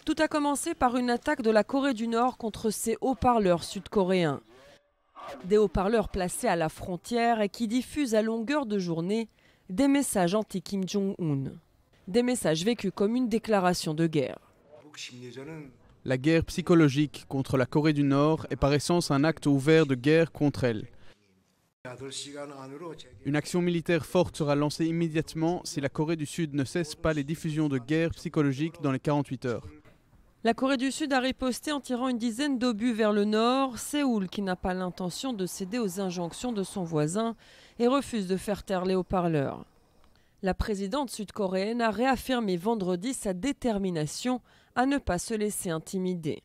Tout a commencé par une attaque de la Corée du Nord contre ses haut-parleurs sud-coréens. Des haut-parleurs placés à la frontière et qui diffusent à longueur de journée des messages anti-Kim Jong-un. Des messages vécus comme une déclaration de guerre. La guerre psychologique contre la Corée du Nord est par essence un acte ouvert de guerre contre elle. Une action militaire forte sera lancée immédiatement si la Corée du Sud ne cesse pas les diffusions de guerre psychologique dans les 48 heures. La Corée du Sud a riposté en tirant une dizaine d'obus vers le nord. Séoul, qui n'a pas l'intention de céder aux injonctions de son voisin et refuse de faire taire les haut-parleurs. La présidente sud-coréenne a réaffirmé vendredi sa détermination à ne pas se laisser intimider.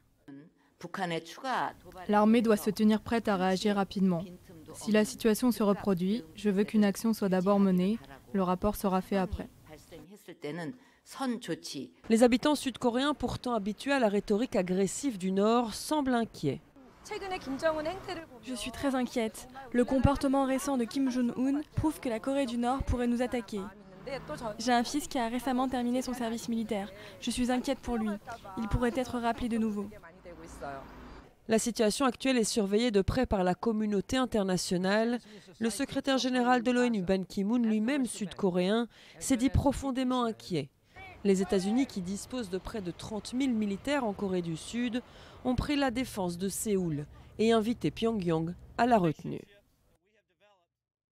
L'armée doit se tenir prête à réagir rapidement. Si la situation se reproduit, je veux qu'une action soit d'abord menée. Le rapport sera fait après. Les habitants sud-coréens, pourtant habitués à la rhétorique agressive du Nord, semblent inquiets. Je suis très inquiète. Le comportement récent de Kim Jong-un prouve que la Corée du Nord pourrait nous attaquer. J'ai un fils qui a récemment terminé son service militaire. Je suis inquiète pour lui. Il pourrait être rappelé de nouveau. La situation actuelle est surveillée de près par la communauté internationale. Le secrétaire général de l'ONU, Ban Ki-moon, lui-même sud-coréen, s'est dit profondément inquiet. Les États-Unis, qui disposent de près de 30 000 militaires en Corée du Sud, ont pris la défense de Séoul et invité Pyongyang à la retenue.